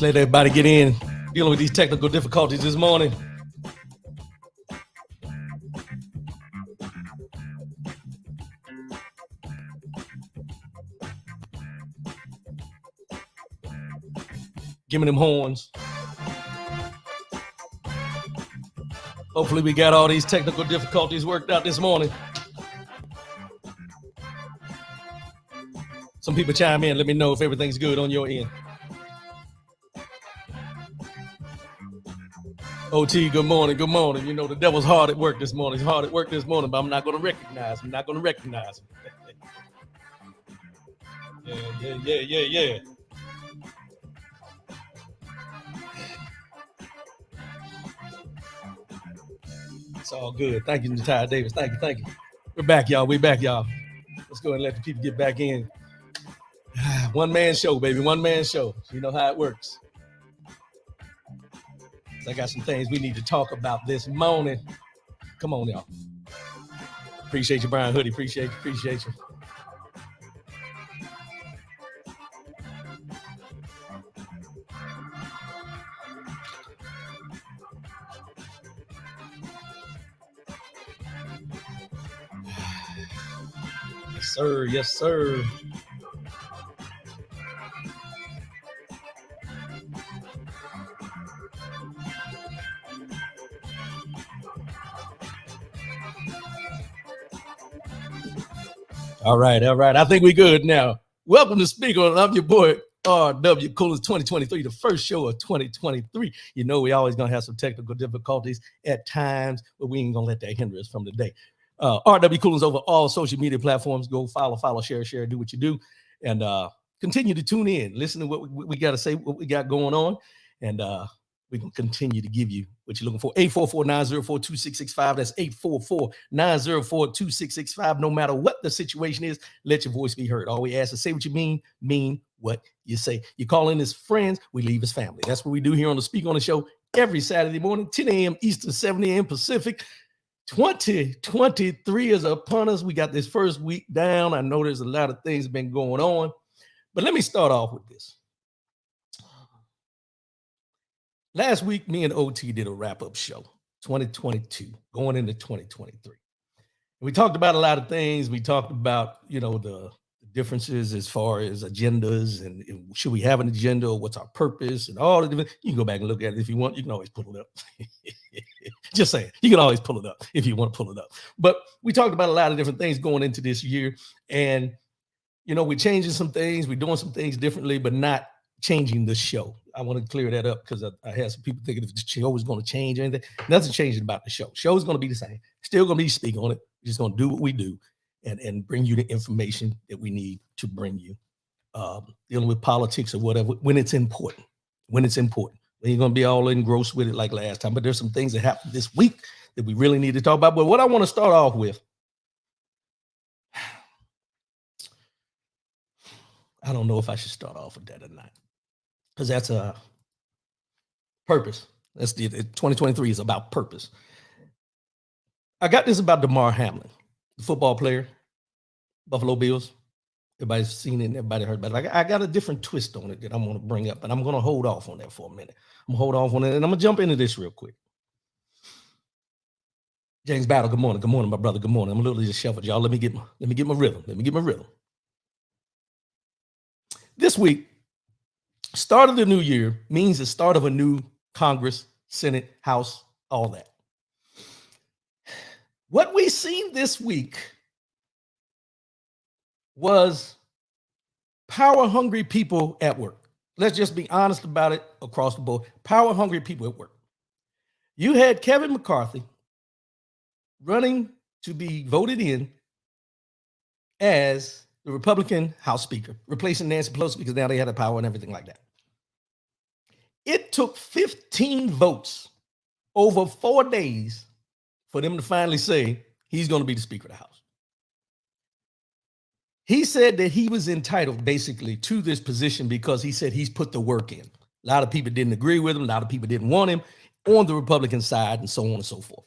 Let's let everybody get in. Dealing with these technical difficulties this morning. Give me them horns. Hopefully we got all these technical difficulties worked out this morning. Some people chime in. Let me know if everything's good on your end. OT, good morning, good morning. You know, the devil's hard at work this morning. He's hard at work this morning, but I'm not going to recognize him. Yeah. It's all good. Thank you, Natai Davis. Thank you. We're back, y'all. Let's go ahead and let the people get back in. One man show, baby. One man show. You know how it works. I got some things we need to talk about this morning. Come on, y'all. Appreciate you, Brian Hoodie. Appreciate you. Yes, sir. All right. I think we good now. Welcome to Speak On. I'm your boy, R.W. Coolins 2023, the first show of 2023. You know, we always going to have some technical difficulties at times, but we ain't going to let that hinder us from the day. R.W. Coolins over all social media platforms. Go follow, share, do what you do. And continue to tune in. Listen to what we got to say, what we got going on. And we can continue to give you what you're looking for. 844-904-2665. That's 844-904-2665. No matter what the situation is, let your voice be heard. All we ask is say what you mean what you say. You call in as friends, we leave as family. That's what we do here on the Speak On the Show every Saturday morning, 10 a.m. Eastern, 7 a.m. Pacific. 2023 is upon us. We got this first week down. I know there's a lot of things been going on, but let me start off with this. Last week, me and OT did a wrap-up show, 2022, going into 2023. And we talked about a lot of things. We talked about, you know, the differences as far as agendas and should we have an agenda or what's our purpose and all the different. You can go back and look at it if you want. You can always pull it up. Just saying, you can always pull it up if you want to pull it up. But we talked about a lot of different things going into this year. And, you know, we're changing some things. We're doing some things differently, but not changing the show. I want to clear that up because I had some people thinking if the show was going to change anything. Nothing changing about the show. Show's going to be the same. Still going to be Speak On It. We're just going to do what we do and bring you the information that we need to bring you. Dealing with politics or whatever, when it's important. We ain't going to be all engrossed with it like last time, but there's some things that happened this week that we really need to talk about. But what I want to start off with, I don't know if I should start off with that or not, because that's a purpose. That's 2023 is about purpose. I got this about Damar Hamlin, the football player, Buffalo Bills. Everybody's seen it and everybody heard about it. I got a different twist on it that I'm going to bring up, and I'm going to hold off on that for a minute. I'm going to hold off on it, and I'm going to jump into this real quick. James Battle, good morning. Good morning, my brother. Good morning. I'm a little disheveled, y'all. Let me get my rhythm. This week, start of the new year means the start of a new Congress, Senate, House, all that. What we seen this week was power-hungry people at work. Let's just be honest about it across the board. Power-hungry people at work. You had Kevin McCarthy running to be voted in as the Republican House Speaker, replacing Nancy Pelosi because now they had the power and everything like that. It took 15 votes over 4 days for them to finally say he's going to be the Speaker of the House. He said that he was entitled basically to this position because he said he's put the work in. A lot of people didn't agree with him. A lot of people didn't want him on the Republican side and so on and so forth.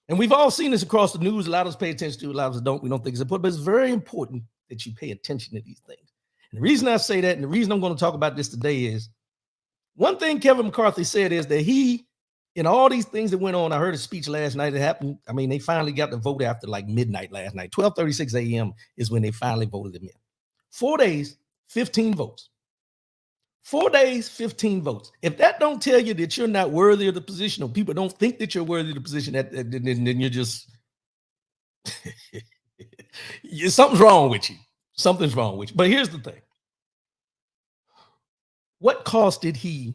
And we've all seen this across the news. A lot of us pay attention to it. A lot of us don't. We don't think it's important, but it's very important that you pay attention to these things. And the reason I say that and the reason I'm going to talk about this today is One thing Kevin McCarthy said is that he, in all these things that went on, I heard a speech last night. It happened. I mean, they finally got the vote after like midnight last night. 12:36 a.m. is when they finally voted him in. 4 days, 15 votes. 4 days, 15 votes. If that don't tell you that you're not worthy of the position, or people don't think that you're worthy of the position, then you're just something's wrong with you. Something's wrong with you. But here's the thing. What cost did he,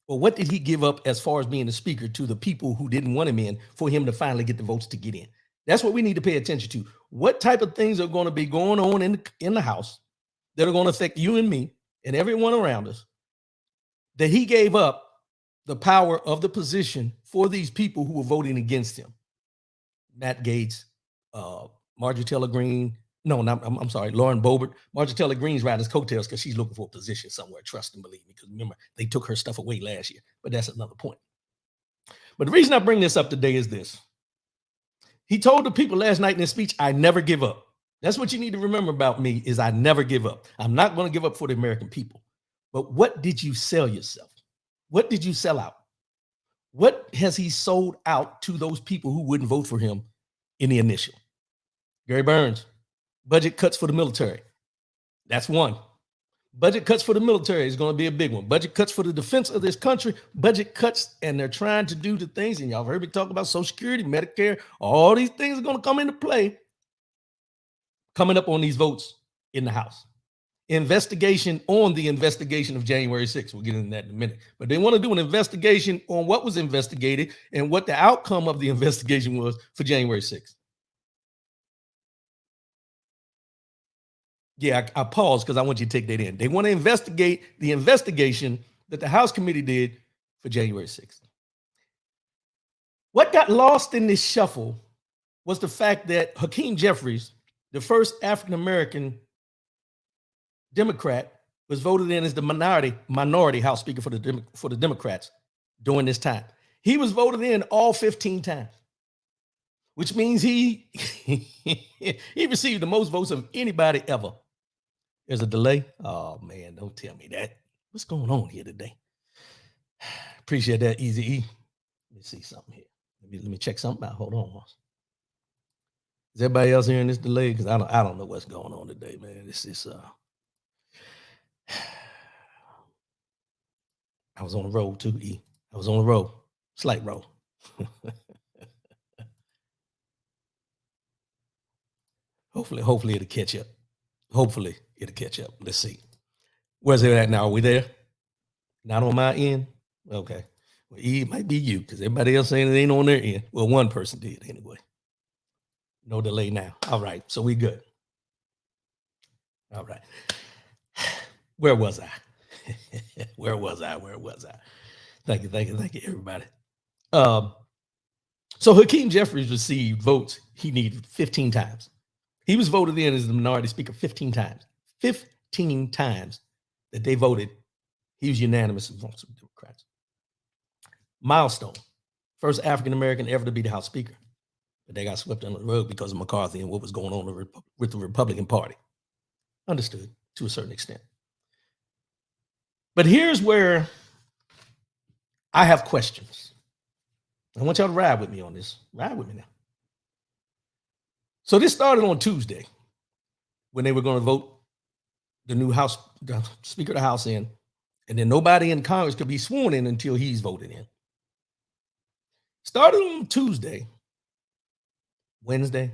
or what did he give up as far as being the speaker to the people who didn't want him in for him to finally get the votes to get in? That's what we need to pay attention to. What type of things are going to be going on in the House that are going to affect you and me and everyone around us, that he gave up the power of the position for these people who were voting against him? Matt Gaetz, Marjorie Taylor Greene. No, I'm sorry, Lauren Boebert. Marjorie Taylor Greene's riding his coattails because she's looking for a position somewhere. Trust and believe me, because remember, they took her stuff away last year. But that's another point. But the reason I bring this up today is this. He told the people last night in his speech, I never give up. That's what you need to remember about me, is I never give up. I'm not going to give up for the American people. But what did you sell yourself? What did you sell out? What has he sold out to those people who wouldn't vote for him in the initial? Gary Burns, budget cuts for the military. That's one. Budget cuts for the military is going to be a big one. Budget cuts for the defense of this country, budget cuts, and they're trying to do the things, and y'all heard me talk about Social Security, Medicare, all these things are going to come into play coming up on these votes in the House. Investigation on the investigation of January 6th. We'll get into that in a minute. But they want to do an investigation on what was investigated and what the outcome of the investigation was for January 6th. Yeah, I paused because I want you to take that in. They want to investigate the investigation that the House committee did for January 6th. What got lost in this shuffle was the fact that Hakeem Jeffries, the first African-American Democrat, was voted in as the minority House Speaker for the Democrats during this time. He was voted in all 15 times, which means he received the most votes of anybody ever. There's a delay. Oh man, don't tell me that. What's going on here today? Appreciate that, Easy E. Let me see something here. Let me check something out. Hold on. Is everybody else hearing this delay? Because I don't know what's going on today, man. This is I was on the road too, E. I was on the road. Slight road. Hopefully it'll catch up. Hopefully it'll catch up. Let's see. Where's it at now? Are we there? Not on my end? Okay. Well, E, it might be you, because everybody else saying it ain't on their end. Well, one person did anyway. No delay now. All right. So we good. All right. Where was I? Where was I? Thank you, everybody. So Hakeem Jeffries received votes he needed 15 times. He was voted in as the minority speaker 15 times. 15 times that they voted. He was unanimous with votes of Democrats. Milestone. First African-American ever to be the House Speaker. But they got swept under the rug because of McCarthy and what was going on with the Republican Party. Understood to a certain extent. But here's where I have questions. I want y'all to ride with me on this. Ride with me now. So this started on Tuesday when they were going to vote the new the Speaker of the House in, and then nobody in Congress could be sworn in until he's voted in. Started on Tuesday, Wednesday,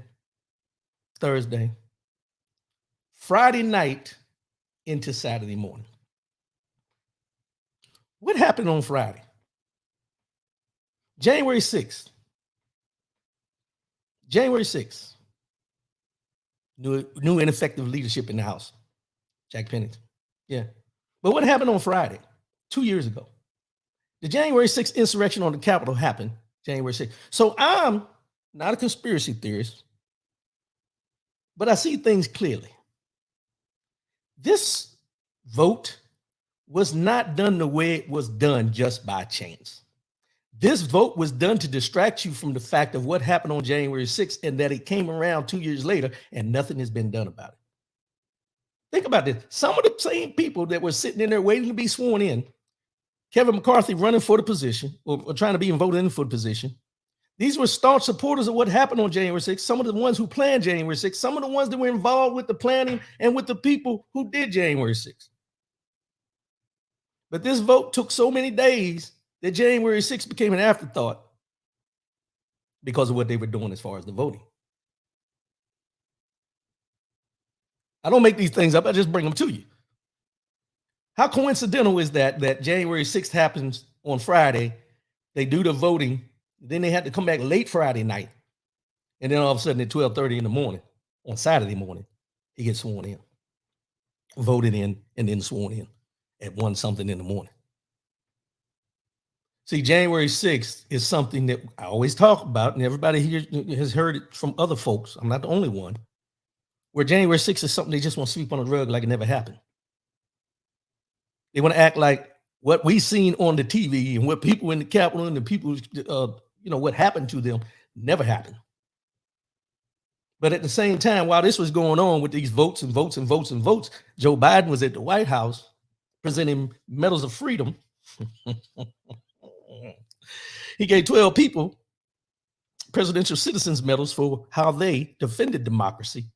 Thursday, Friday night into Saturday morning. What happened on Friday? January 6th. January 6th. New ineffective leadership in the House. Jack Pennington. Yeah. But what happened on Friday, 2 years ago? The January 6th insurrection on the Capitol happened January 6th. So I'm not a conspiracy theorist, but I see things clearly. This vote was not done the way it was done just by chance. This vote was done to distract you from the fact of what happened on January 6th and that it came around 2 years later and nothing has been done about it. Think about this. Some of the same people that were sitting in there waiting to be sworn in Kevin McCarthy running for the position or trying to be voted in for the position. These were staunch supporters of what happened on January 6th. Some of the ones who planned January 6th, some of the ones that were involved with the planning and with the people who did January 6th. But this vote took so many days that January 6th became an afterthought because of what they were doing as far as the voting. I don't make these things up. I just bring them to you. How coincidental is that January 6th happens on Friday? They do the voting. Then they had to come back late Friday night. And then all of a sudden at 12:30 in the morning, on Saturday morning, he gets sworn in, voted in, and then sworn in at 1 something in the morning. See, January 6th is something that I always talk about, and everybody here has heard it from other folks. I'm not the only one. Where January 6th is something they just want to sweep on the rug like it never happened. They want to act like what we seen on the TV and what people in the Capitol and the people, what happened to them never happened. But at the same time, while this was going on with these votes and votes and votes and votes, Joe Biden was at the White House presenting medals of freedom. He gave 12 people presidential citizens medals for how they defended democracy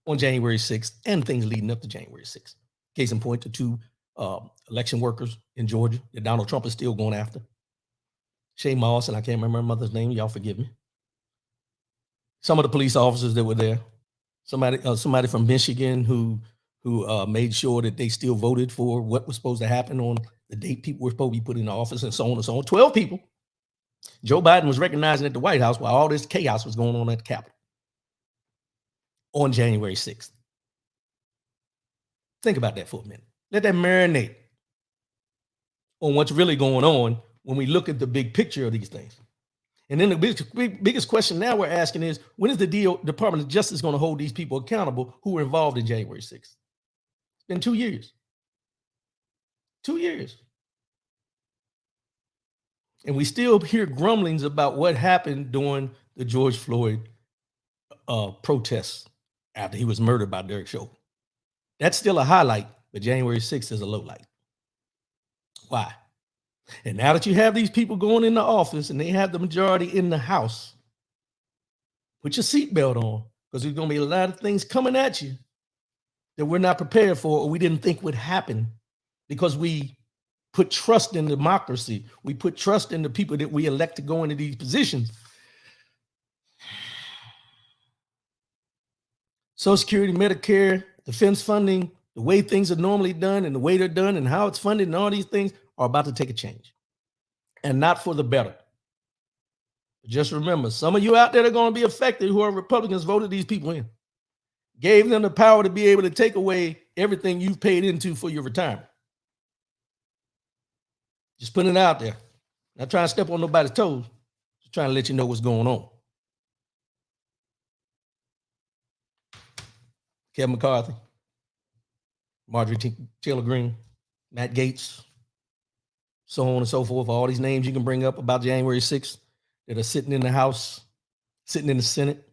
on January 6th and things leading up to January 6th. Case in point, the 2 election workers in Georgia that Donald Trump is still going after. Shay Moss, and I can't remember her mother's name. Y'all forgive me. Some of the police officers that were there. Somebody from Michigan who made sure that they still voted for what was supposed to happen on the date people were supposed to be put in the office, and so on and so on. 12 people. Joe Biden was recognizing at the White House while all this chaos was going on at the Capitol on January 6th. Think about that for a minute. Let that marinate on what's really going on when we look at the big picture of these things. And then the biggest question now we're asking is, when is the Department of Justice going to hold these people accountable who were involved in January 6th? It's been 2 years. 2 years. And we still hear grumblings about what happened during the George Floyd protests after he was murdered by Derek Chauvin. That's still a highlight, but January 6th is a low light. Why? And now that you have these people going in the office and they have the majority in the House, put your seatbelt on, because there's going to be a lot of things coming at you that we're not prepared for or we didn't think would happen, because we put trust in democracy. We put trust in the people that we elect to go into these positions. Social Security, Medicare, defense funding, the way things are normally done and the way they're done and how it's funded and all these things are about to take a change, and not for the better. But just remember, some of you out there are going to be affected who are Republicans voted these people in, gave them the power to be able to take away everything you've paid into for your retirement. Just putting it out there. Not trying to step on nobody's toes. Just trying to let you know what's going on. Kevin McCarthy, Marjorie Taylor Greene, Matt Gaetz, so on and so forth. All these names you can bring up about January 6th that are sitting in the House, sitting in the Senate,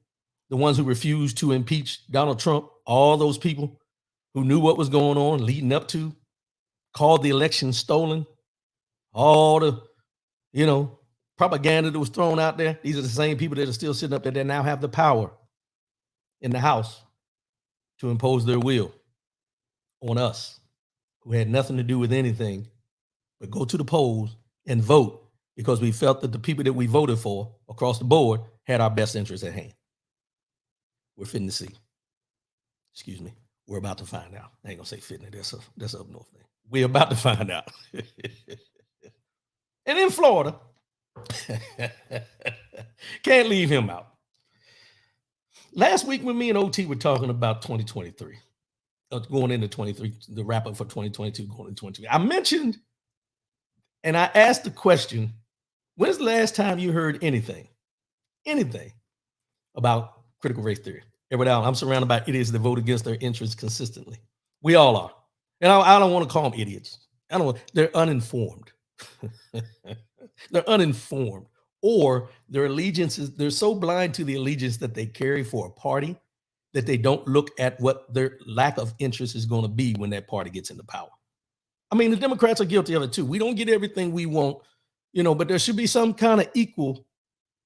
the ones who refused to impeach Donald Trump, all those people who knew what was going on leading up to, called the election stolen, all the, propaganda that was thrown out there. These are the same people that are still sitting up there that now have the power in the House to impose their will on us, who had nothing to do with anything but go to the polls and vote because we felt that the people that we voted for across the board had our best interests at hand. We're fitting to see. Excuse me. We're about to find out. I ain't gonna say fitting. That's up north thing. We're about to find out. And in Florida, can't leave him out. Last week when me and OT were talking about 2023, going into 23, the wrap up for 2022, going into 2023, I mentioned and I asked the question, when's the last time you heard anything about critical race theory? Every now I'm surrounded by idiots that vote against their interests consistently. We all are. And I don't want to call them idiots. They're uninformed. They're uninformed. Or their allegiances, they're so blind to the allegiance that they carry for a party that they don't look at what their lack of interest is going to be when that party gets into power. I mean, the Democrats are guilty of it too. We don't get everything we want, but there should be some kind of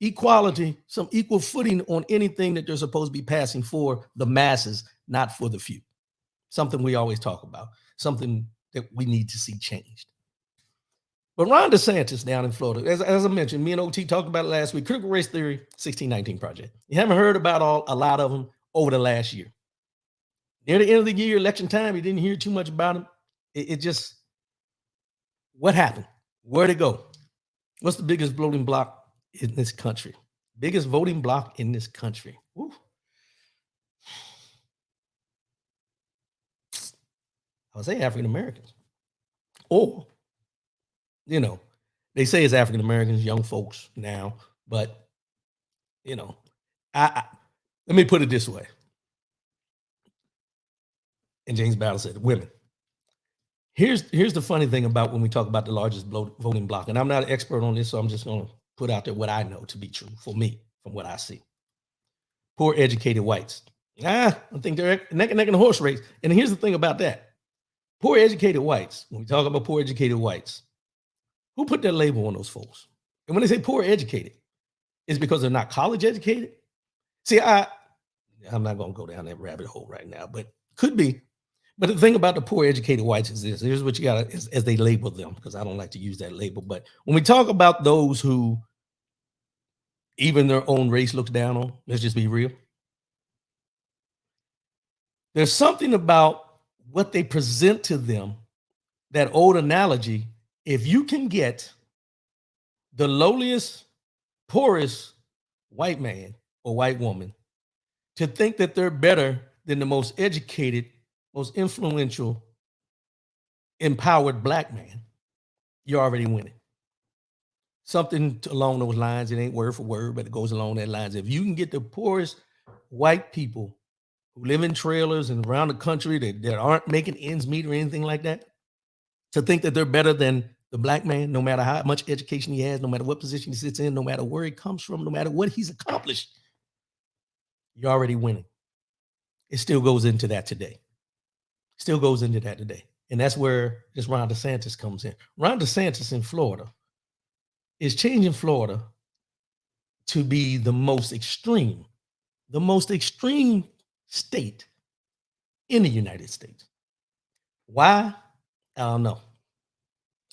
equality, some equal footing on anything that they're supposed to be passing for the masses, not for the few. Something we always talk about, something that we need to see changed. But Ron DeSantis down in Florida, as I mentioned, me and OT talked about it last week, critical race theory, 1619 project. You haven't heard about a lot of them over the last year. Near the end of the year, election time, you didn't hear too much about them. It just, what happened? Where'd it go? What's the biggest voting block in this country? Biggest voting block in this country. Woo. I would say African Americans. Or, they say it's African Americans, young folks now, but I let me put it this way. And James Battle said, women. Here's the funny thing about when we talk about the largest voting block, and I'm not an expert on this, so I'm just going to put out there what I know to be true for me, from what I see. Poor educated whites. I think they're neck and neck in a horse race. And here's the thing about that. Poor educated whites, when we talk about poor educated whites, who put that label on those folks? And when they say poor educated, it's because they're not college educated. See, I'm not going to go down that rabbit hole right now, but could be. But the thing about the poor educated whites is this. Here's what you got as they label them, because I don't like to use that label. But when we talk about those who even their own race looks down on, let's just be real. There's something about what they present to them, that old analogy. If you can get the lowliest, poorest white man or white woman to think that they're better than the most educated, most influential, empowered black man, you're already winning. Something along those lines. It ain't word for word, but it goes along that lines. If you can get the poorest white people who live in trailers and around the country that aren't making ends meet or anything like that, to think that they're better than the black man, no matter how much education he has, no matter what position he sits in, no matter where he comes from, no matter what he's accomplished, you're already winning. It still goes into that today. And that's where this Ron DeSantis comes in. Ron DeSantis in Florida is changing Florida to be the most extreme state in the United States. Why? I don't know.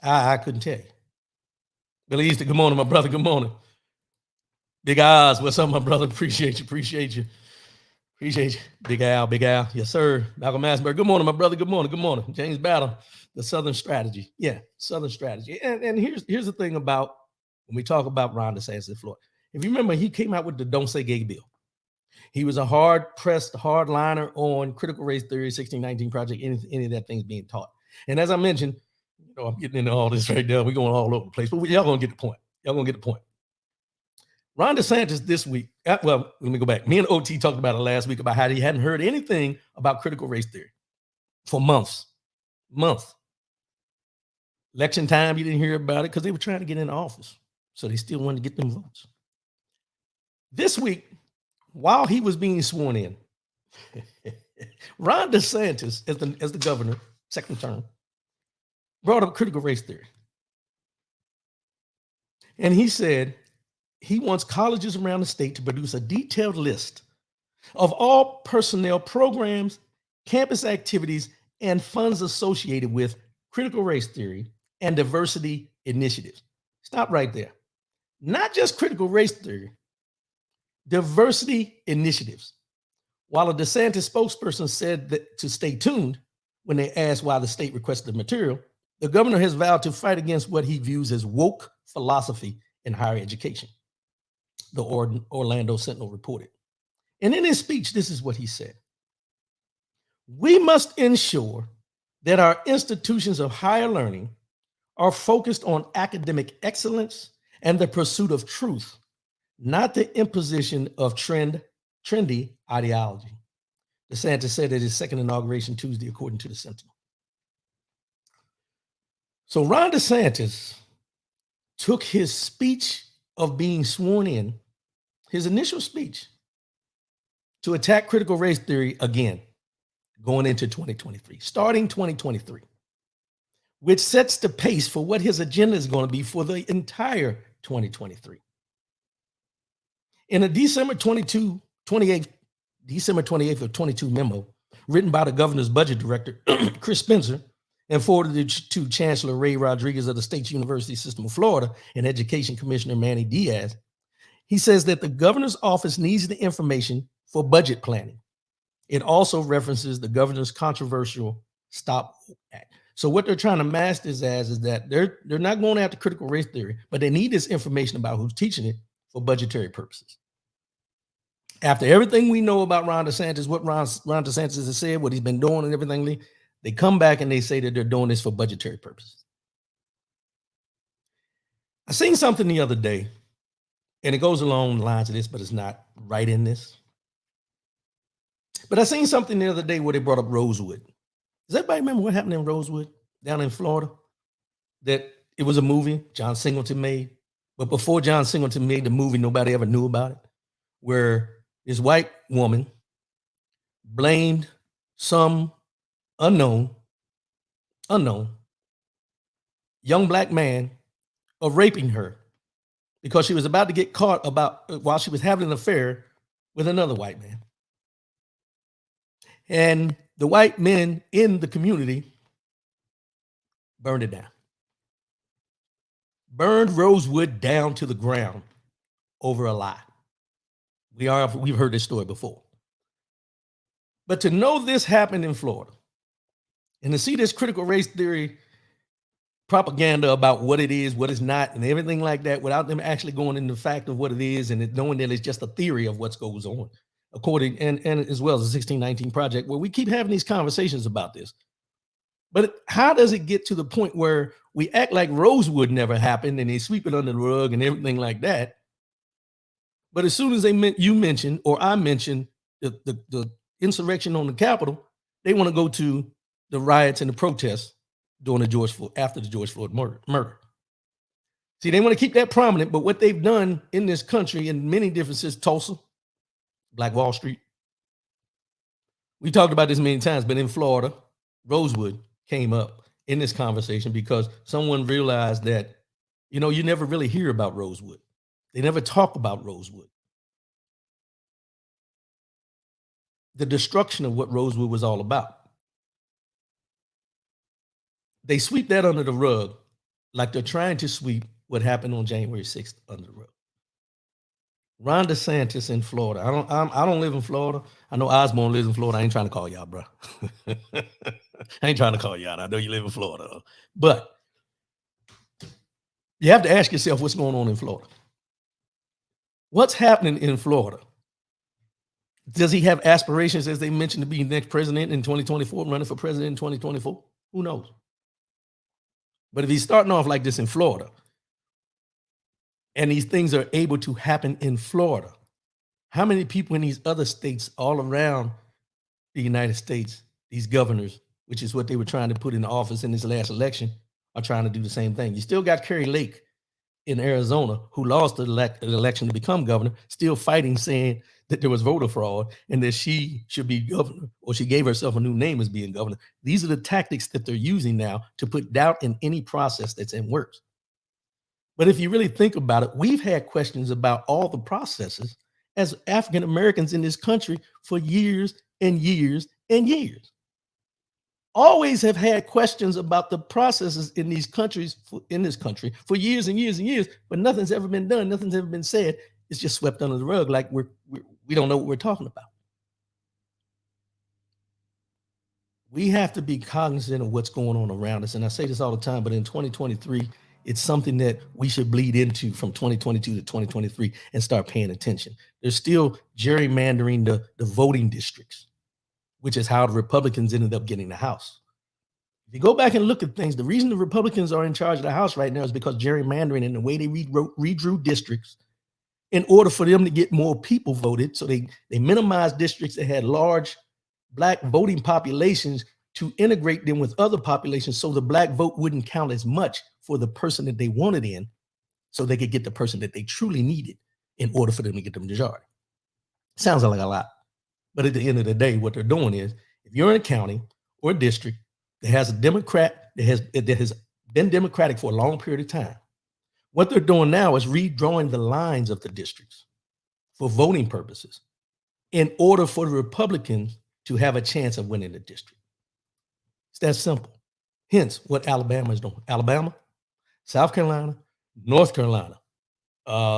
I couldn't tell you. Billy Easter, good morning, my brother. Good morning. Big Oz, what's up, my brother? Appreciate you. Big Al. Yes, sir. Malcolm Massenberg, good morning, my brother. Good morning. James Battle, the Southern Strategy. Yeah, Southern Strategy. And here's the thing about when we talk about Ron DeSantis in Florida. If you remember, he came out with the Don't Say Gay bill. He was a hard-pressed hardliner on critical race theory, 1619 project, any of that things being taught. And as I mentioned, I'm getting into all this right now. We're going all over the place, but y'all gonna get the point. Ron DeSantis this week, well, let me go back. Me and OT talked about it last week about how he hadn't heard anything about critical race theory for months. Election time, you didn't hear about it because they were trying to get into office. So they still wanted to get them votes. This week, while he was being sworn in, Ron DeSantis, as the governor, second term, brought up critical race theory. And he said he wants colleges around the state to produce a detailed list of all personnel, programs, campus activities, and funds associated with critical race theory and diversity initiatives. Stop right there. Not just critical race theory, diversity initiatives. While a DeSantis spokesperson said that to stay tuned when they asked why the state requested the material, the governor has vowed to fight against what he views as woke philosophy in higher education, the Orlando Sentinel reported. And in his speech, this is what he said. We must ensure that our institutions of higher learning are focused on academic excellence and the pursuit of truth, not the imposition of trendy ideology. DeSantis said at his second inauguration Tuesday, according to the Sentinel. So Ron DeSantis took his speech of being sworn in, his initial speech, to attack critical race theory again, going into 2023, starting 2023. which sets the pace for what his agenda is going to be for the entire 2023. In a December 28th of 22 memo written by the governor's budget director, Chris Spencer, and forwarded to Chancellor Ray Rodriguez of the State University System of Florida and Education Commissioner Manny Diaz, he says that the governor's office needs the information for budget planning. It also references the governor's controversial STOP Act. So what they're trying to mask this as is that they're not going after critical race theory, but they need this information about who's teaching it for budgetary purposes. After everything we know about Ron DeSantis, what Ron DeSantis has said, what he's been doing and everything, they come back and they say that they're doing this for budgetary purposes. I seen something the other day, and it goes along the lines of this, but it's not right in this. But I seen something the other day where they brought up Rosewood. Does everybody remember what happened in Rosewood down in Florida? That it was a movie John Singleton made. But before John Singleton made the movie, nobody ever knew about it. Where this white woman blamed some unknown young black man of raping her because she was about to get caught while she was having an affair with another white man. And the white men in the community burned it down. Burned Rosewood down to the ground over a lie. We've heard this story before. But to know this happened in Florida and to see this critical race theory propaganda about what it is, what it's not, and everything like that, without them actually going into the fact of what it is and knowing that it's just a theory of what goes on, according and as well as the 1619 Project, where we keep having these conversations about this. But how does it get to the point where we act like Rosewood never happened and they sweep it under the rug and everything like that? But as soon as you mention or I mention the insurrection on the Capitol, they want to go to the riots and the protests after the George Floyd murder. See, they want to keep that prominent, but what they've done in this country in many different cities, Tulsa, Black Wall Street. We talked about this many times, but in Florida, Rosewood came up in this conversation because someone realized that, you never really hear about Rosewood. They never talk about Rosewood. The destruction of what Rosewood was all about. They sweep that under the rug like they're trying to sweep what happened on January 6th under the rug. Ron DeSantis in Florida. I don't live in Florida. I know Osborne lives in Florida. I ain't trying to call y'all, bro. I ain't trying to call y'all. I know you live in Florida. But you have to ask yourself what's going on in Florida. What's happening in Florida? Does he have aspirations, as they mentioned, to be next president in 2024, running for president in 2024? Who knows? But if he's starting off like this in Florida, and these things are able to happen in Florida, how many people in these other states all around the United States, these governors, which is what they were trying to put in office in this last election, are trying to do the same thing? You still got Kari Lake in Arizona, who lost the election to become governor, still fighting, saying that there was voter fraud and that she should be governor, or she gave herself a new name as being governor. These are the tactics that they're using now to put doubt in any process that's in works. But if you really think about it, we've had questions about all the processes as African Americans in this country for years and years and years. Always have had questions about the processes in these countries, in this country, for years and years and years, but nothing's ever been done. Nothing's ever been said. It's just swept under the rug, like we don't know what we're talking about. We have to be cognizant of what's going on around us. And I say this all the time, but in 2023, it's something that we should bleed into from 2022 to 2023 and start paying attention. There's still gerrymandering the voting districts, which is how the Republicans ended up getting the House. If you go back and look at things, the reason the Republicans are in charge of the House right now is because gerrymandering and the way they redrew districts in order for them to get more people voted. So they minimized districts that had large Black voting populations to integrate them with other populations so the Black vote wouldn't count as much for the person that they wanted in, so they could get the person that they truly needed in order for them to get the majority. Sounds like a lot. But at the end of the day, what they're doing is, if you're in a county or a district that has a Democrat that has been Democratic for a long period of time. What they're doing now is redrawing the lines of the districts for voting purposes in order for the Republicans to have a chance of winning the district. It's that simple. Hence, what Alabama is doing. Alabama, South Carolina, North Carolina.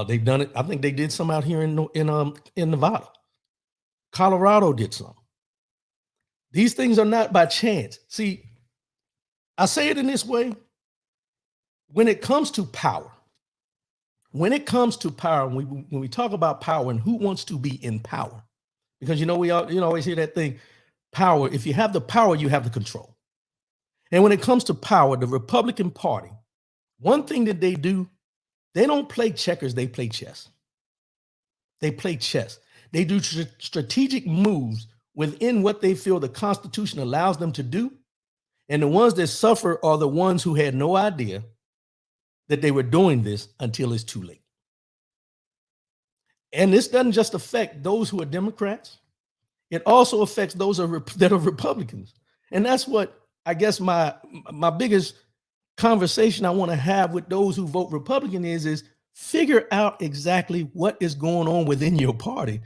They've done it. I think they did some out here in Nevada. Colorado did some. These things are not by chance. See, I say it in this way. When it comes to power, when we talk about power and who wants to be in power, because we always hear that thing, power. If you have the power, you have the control. And when it comes to power, the Republican Party, one thing that they do, they don't play checkers, they play chess. They play chess. They do strategic moves within what they feel the Constitution allows them to do. And the ones that suffer are the ones who had no idea that they were doing this until it's too late. And this doesn't just affect those who are Democrats. It also affects those that are Republicans. And that's what I guess my biggest conversation I want to have with those who vote Republican is figure out exactly what is going on within your party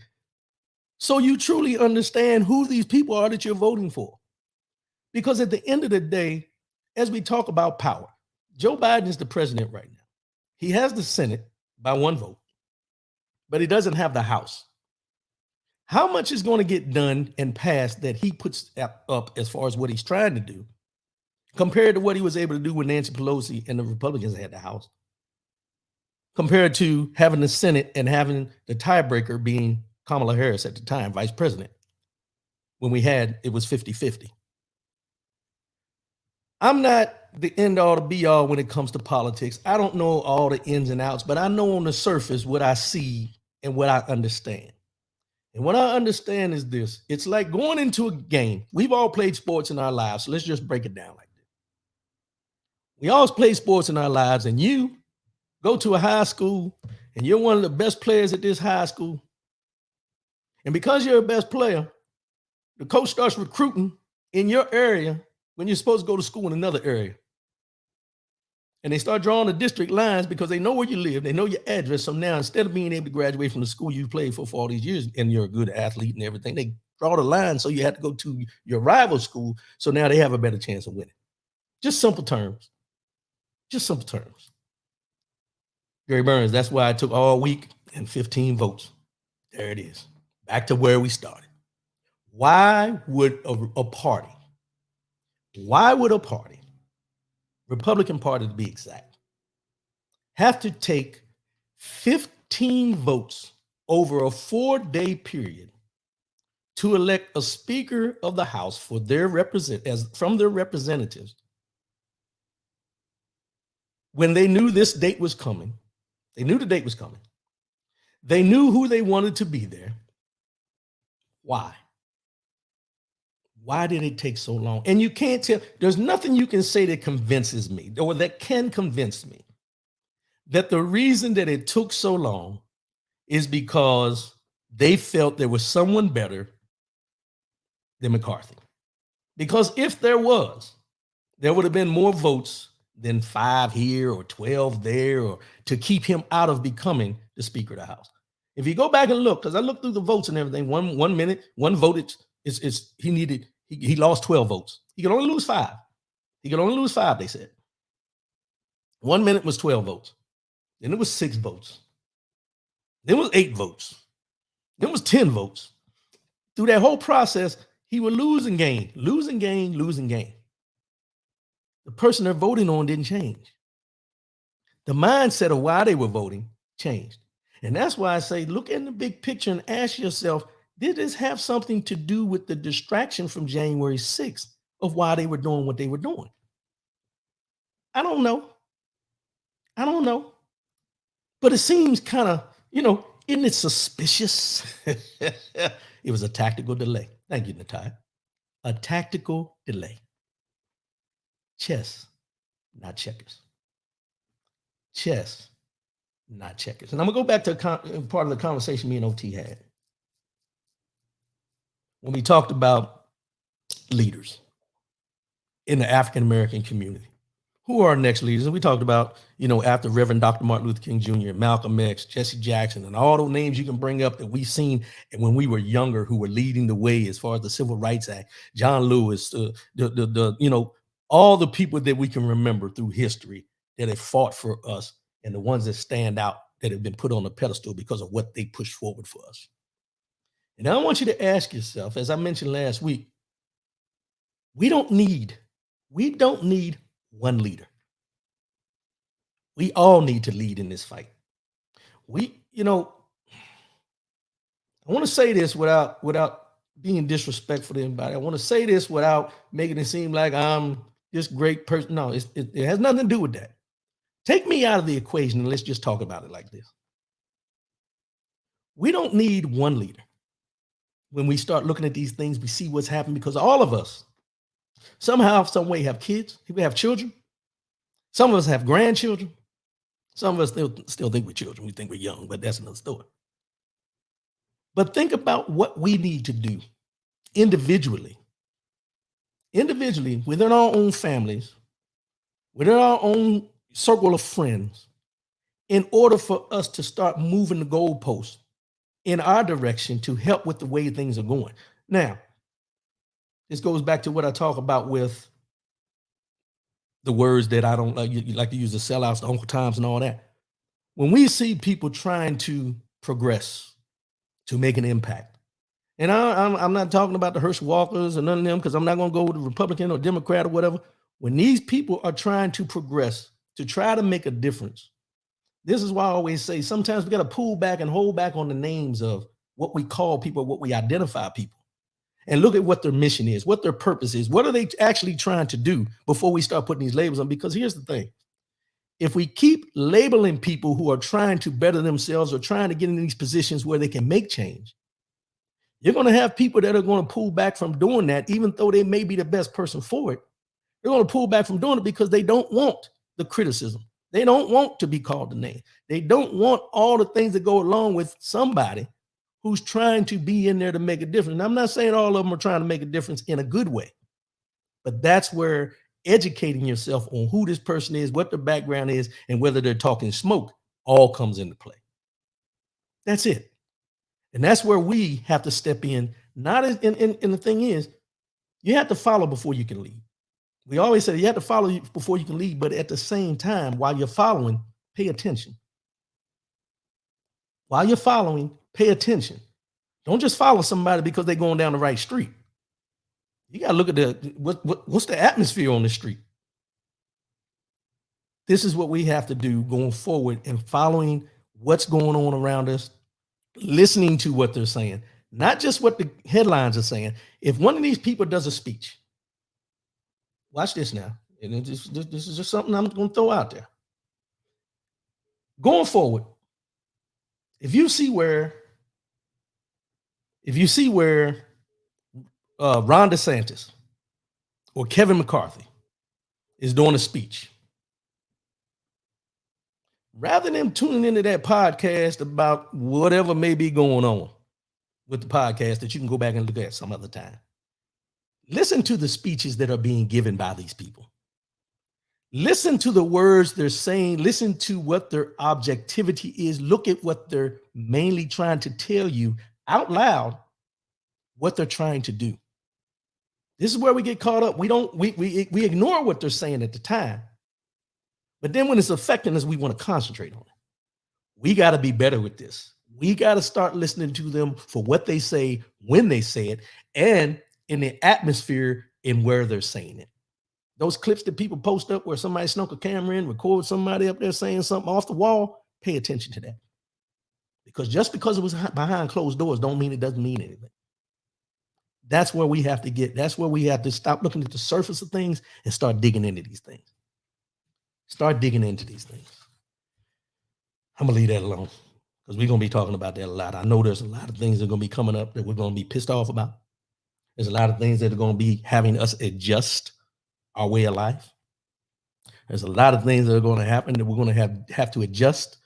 so you truly understand who these people are that you're voting for. Because at the end of the day, as we talk about power, Joe Biden is the president right now. He has the Senate by one vote, but he doesn't have the House. How much is going to get done and passed that he puts up as far as what he's trying to do compared to what he was able to do when Nancy Pelosi and the Republicans had the House, compared to having the Senate and having the tiebreaker being Kamala Harris at the time, vice president, when it was 50-50. I'm not the end all to be all when it comes to politics. I don't know all the ins and outs, but I know on the surface what I see and what I understand. And what I understand is this. It's like going into a game. We've all played sports in our lives, so let's just break it down like this. We all play sports in our lives, and you go to a high school, and you're one of the best players at this high school. And because you're a best player, the coach starts recruiting in your area when you're supposed to go to school in another area. And they start drawing the district lines because they know where you live. They know your address. So now, instead of being able to graduate from the school you played for all these years, and you're a good athlete and everything, they draw the line so you have to go to your rival school. So now they have a better chance of winning. Just simple terms. Just simple terms. Gary Burns, that's why I took all week and 15 votes. There it is. Back to where we started. Why would a party, Republican Party to be exact, have to take 15 votes over a 4-day period to elect a Speaker of the House from their representatives when they knew this date was coming? They knew the date was coming. They knew who they wanted to be there. Why? Why did it take so long? And you can't tell, there's nothing you can say that convinces me or that can convince me that the reason that it took so long is because they felt there was someone better than McCarthy. Because if there was, there would have been more votes than 5 here or 12 there, or to keep him out of becoming the Speaker of the House. If you go back and look, because I looked through the votes and everything, one vote he lost 12 votes. He could only lose 5. They said. 1 minute was 12 votes. Then it was 6 votes. Then it was 8 votes. Then it was 10 votes. Through that whole process, he would lose and gain. The person they're voting on didn't change. The mindset of why they were voting changed. And that's why I say, look in the big picture and ask yourself, did this have something to do with the distraction from January 6th of why they were doing what they were doing? I don't know. But it seems kind of, isn't it suspicious? It was a tactical delay. Thank you, Natai. A tactical delay. Chess, not checkers. Chess, not checkers. And I'm going to go back to part of the conversation me and OT had. When we talked about leaders. in the African American community. Who are our next leaders? And we talked about, after Reverend Dr. Martin Luther King Jr., Malcolm X, Jesse Jackson, and all those names you can bring up that we've seen when we were younger who were leading the way as far as the Civil Rights Act, John Lewis, all the people that we can remember through history that have fought for us and the ones that stand out that have been put on a pedestal because of what they pushed forward for us. And I want you to ask yourself, as I mentioned last week, we don't need one leader. We all need to lead in this fight. I want to say this without being disrespectful to anybody. I want to say this without making it seem like I'm this great person. No, it has nothing to do with that. Take me out of the equation and let's just talk about it like this. We don't need one leader. When we start looking at these things, we see what's happened because all of us somehow, some way have kids, we have children. Some of us have grandchildren. Some of us still think we're children. We think we're young, but that's another story. But think about what we need to do individually within our own families, within our own circle of friends, in order for us to start moving the goalposts in our direction to help with the way things are going. Now, this goes back to what I talk about with the words that I don't like. You like to use the sellouts, the Uncle Toms, and all that. When we see people trying to progress, to make an impact, and I'm not talking about the Herschel Walkers or none of them, because I'm not going to go with the Republican or Democrat or whatever. When these people are trying to progress, to try to make a difference, this is why I always say sometimes we got to pull back and hold back on the names of what we call people, what we identify people, and look at what their mission is, what their purpose is, what are they actually trying to do before we start putting these labels on. Because here's the thing. If we keep labeling people who are trying to better themselves or trying to get in these positions where they can make change, you're going to have people that are going to pull back from doing that, even though they may be the best person for it. They're going to pull back from doing it because they don't want the criticism. They don't want to be called a name. They don't want all the things that go along with somebody who's trying to be in there to make a difference. And I'm not saying all of them are trying to make a difference in a good way, but that's where educating yourself on who this person is, what their background is, and whether they're talking smoke all comes into play. That's it. And that's where we have to step in. Not as, and the thing is, you have to follow before you can lead. We always say you have to follow before you can lead, but at the same time, while you're following, pay attention. While you're following, pay attention. Don't just follow somebody because they're going down the right street. You got to look at what's the atmosphere on the street. This is what we have to do going forward and following what's going on around us, listening to what they're saying, not just what the headlines are saying. If one of these people does a speech, watch this now. And this is just something I'm going to throw out there. Going forward, if you see where Ron DeSantis or Kevin McCarthy is doing a speech, rather than tuning into that podcast about whatever may be going on with the podcast that you can go back and look at some other time, listen to the speeches that are being given by these people. Listen to the words they're saying. Listen to what their objectivity is. Look at what they're mainly trying to tell you out loud, what they're trying to do. This is where we get caught up. We ignore what they're saying at the time. But then when it's affecting us, we want to concentrate on it. We got to be better with this. We got to start listening to them for what they say, when they say it, and in the atmosphere in where they're saying it. Those clips that people post up where somebody snuck a camera in, record somebody up there saying something off the wall, pay attention to that. Because just because it was behind closed doors don't mean it doesn't mean anything. That's where we have to get. That's where we have to stop looking at the surface of things and start digging into these things. Start digging into these things. I'm going to leave that alone because we're going to be talking about that a lot. I know there's a lot of things that are going to be coming up that we're going to be pissed off about. There's a lot of things that are going to be having us adjust our way of life. There's a lot of things that are going to happen that we're going to have to adjust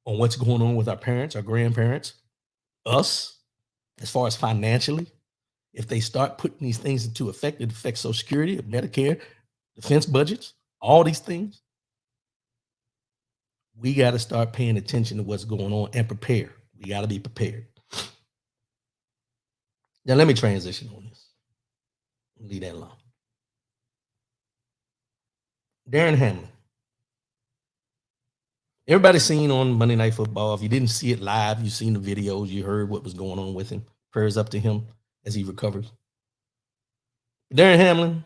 on what's going on with our parents, our grandparents, us, as far as financially. if they start putting these things into effect, it affects Social Security, Medicare, defense budgets, all these things. We got to start paying attention to what's going on and prepare. We got to be prepared. Now, let me transition on this. Leave that alone. Darren Hamlin. Everybody's seen on Monday Night Football. If you didn't see it live, you've seen the videos, you heard what was going on with him. Prayers up to him as he recovers. Darren Hamlin,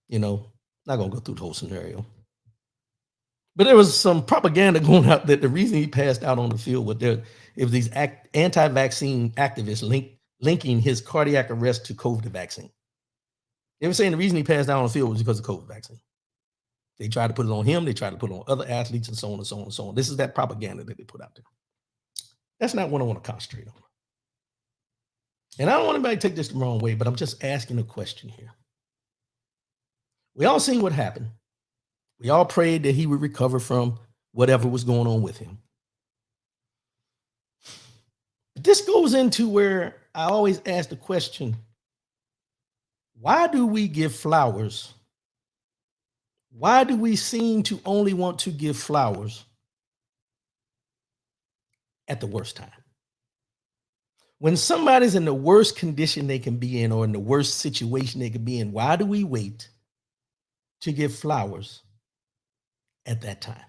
not going to go through the whole scenario. But there was some propaganda going out that the reason he passed out on the field was there, it was these anti-vaccine activists linking his cardiac arrest to COVID vaccine. They were saying the reason he passed out on the field was because of COVID vaccine. They tried to put it on him. They tried to put it on other athletes and so on and so on and so on. This is that propaganda that they put out there. That's not what I want to concentrate on. And I don't want anybody to take this the wrong way, but I'm just asking a question here. We all seen what happened. We all prayed that he would recover from whatever was going on with him. But this goes into where I always ask the question, why do we give flowers? Why do we seem to only want to give flowers at the worst time? When somebody's in the worst condition they can be in or in the worst situation they can be in, why do we wait to give flowers at that time?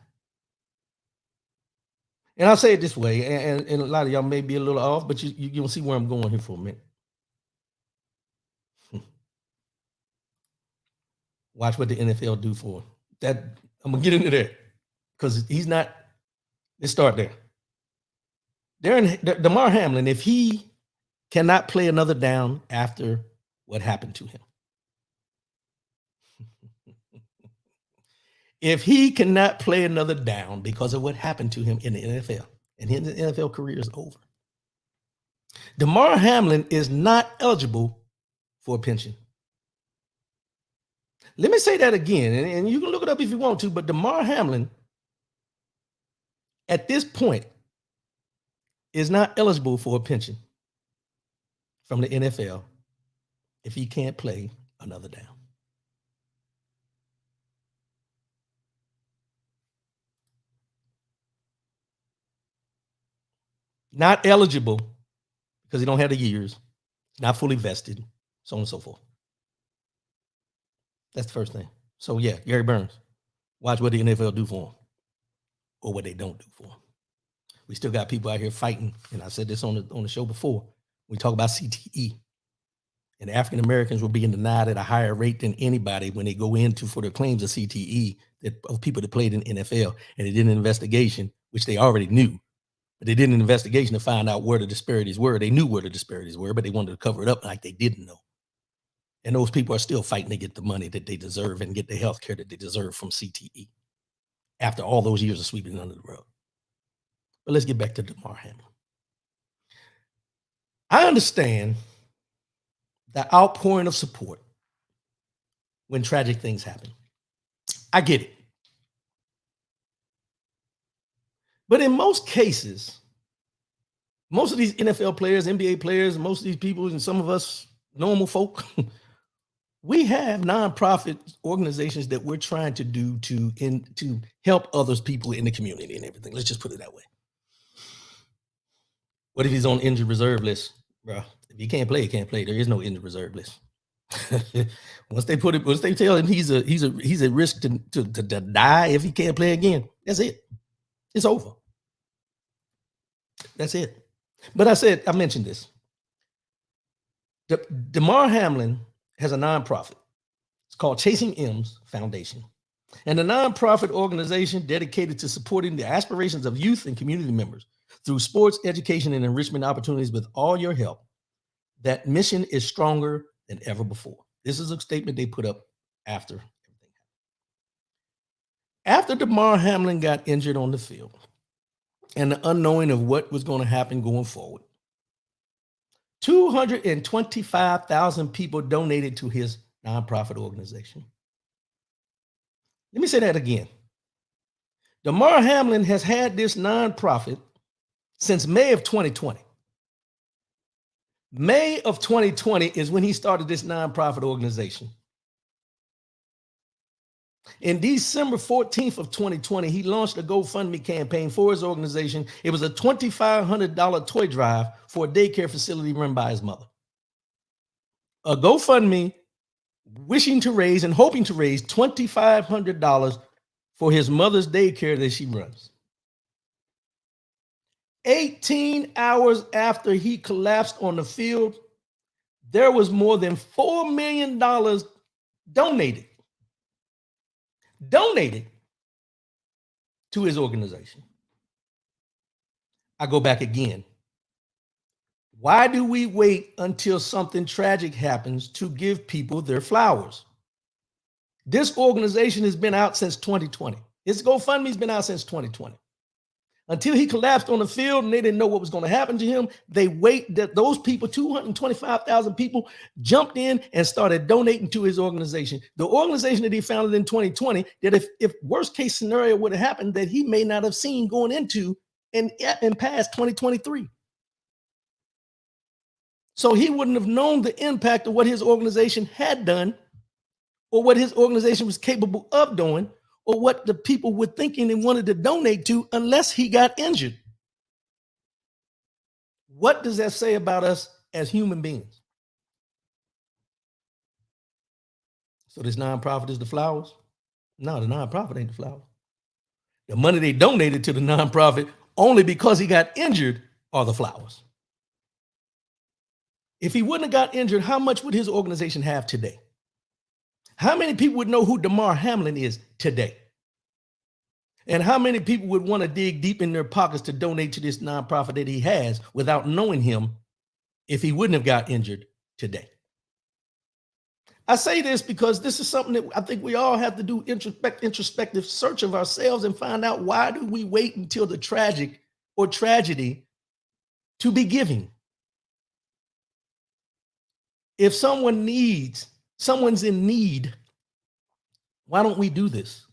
And I'll say it this way, and a lot of y'all may be a little off, but you'll see where I'm going here for a minute. Watch what the NFL do for him. That I'm gonna get into that because he's not. Let's start there. Damar Hamlin, if he cannot play another down after what happened to him, if he cannot play another down because of what happened to him in the NFL, and his NFL career is over, Damar Hamlin is not eligible for a pension. Let me say that again, and you can look it up if you want to, but Damar Hamlin, at this point, is not eligible for a pension from the NFL if he can't play another down. Not eligible because he don't have the years, not fully vested, so on and so forth. That's the first thing. So yeah, Gary Burns, watch what the NFL do for him or what they don't do for him. We still got people out here fighting, and I said this on the show before. We talk about CTE, and African Americans were being denied at a higher rate than anybody when they go into for their claims of CTE of people that played in NFL, and they did an investigation, which they already knew, but they did an investigation to find out where the disparities were. They knew where the disparities were, but they wanted to cover it up like they didn't know. And those people are still fighting to get the money that they deserve and get the health care that they deserve from CTE after all those years of sweeping under the rug. But let's get back to Damar Hamlin. I understand the outpouring of support when tragic things happen. I get it. But in most cases, most of these NFL players, NBA players, most of these people, and some of us normal folk, we have nonprofit organizations that we're trying to do to help others people in the community and everything. Let's just put it that way. What if he's on injured reserve list, bro? If he can't play, he can't play. There is no injured reserve list. Once they tell him he's a risk to die if he can't play again, that's it. It's over. That's it. But I mentioned this. Damar Hamlin has a nonprofit. It's called Chasing M's Foundation. And a nonprofit organization dedicated to supporting the aspirations of youth and community members through sports, education, and enrichment opportunities. With all your help, that mission is stronger than ever before. This is a statement they put up after everything happened. After Damar Hamlin got injured on the field and the unknowing of what was going to happen going forward, 225,000 people donated to his nonprofit organization. Let me say that again. Damar Hamlin has had this nonprofit since May of 2020. May of 2020 is when he started this nonprofit organization. In December 14th of 2020, he launched a GoFundMe campaign for his organization. It was a $2,500 toy drive for a daycare facility run by his mother. A GoFundMe wishing to raise and hoping to raise $2,500 for his mother's daycare that she runs. 18 hours after he collapsed on the field, there was more than $4 million donated to his organization. I go back again. Why do we wait until something tragic happens to give people their flowers? This organization has been out since 2020. His GoFundMe's been out since 2020. Until he collapsed on the field and they didn't know what was going to happen to him, they wait that those people, 225,000 people, jumped in and started donating to his organization. The organization that he founded in 2020, that if worst case scenario would have happened, that he may not have seen going into and past 2023. So he wouldn't have known the impact of what his organization had done or what his organization was capable of doing or what the people were thinking and wanted to donate to unless he got injured. What does that say about us as human beings? So this nonprofit is the flowers? No, the nonprofit ain't the flowers. The money they donated to the nonprofit only because he got injured are the flowers. If he wouldn't have got injured, how much would his organization have today? How many people would know who Damar Hamlin is today? And how many people would want to dig deep in their pockets to donate to this nonprofit that he has without knowing him if he wouldn't have got injured today? I say this because this is something that I think we all have to do introspective search of ourselves and find out, why do we wait until the tragic or tragedy to be giving? If someone's in need, why don't we do this?